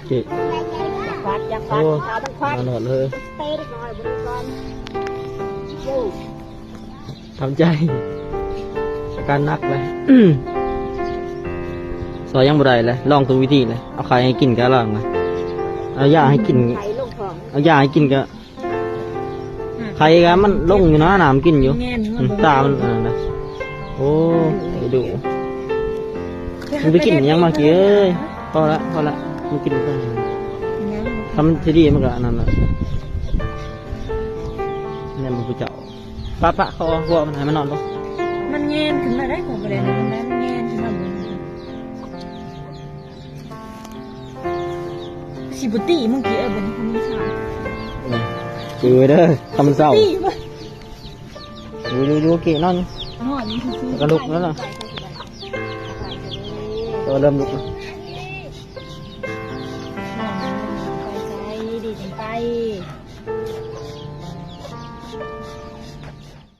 เจ๊ฟัดอยากฟัดเอามันฟัด มาหนอดเลย เตะหน่อยบริกรยู ทำใจอาการนักเลยซอยยังบ่ได้เลยลองตัววิธีเลยเอาไข่ให้กินก็ลองเลยเอายาให้กิน ไข่ลงของ เอายาให้กินก็ไข่ก็มันลงอยู่นะน้ำกินอยู่ตามันนะโอ้ไปดูมันไปกินยังมากี้เอ้ยพอละมันกินไปทำทีดีมันก็นั่นแหละเนี่ยมันกูเจาะปะคอหัวมันให้มันนอนปะ มันเย็นขึ้นมาได้ของประเด็นนั้นเย็นขึ้นมาบนสิบุตีมึงกี่บนคำนิชา จืดเด้อทำเศร้า ตีป่ะ ดูเกะนอน อ๋อนี่คือก ระลุกแล้วล่ะตัวเริ่มลุกแล้ว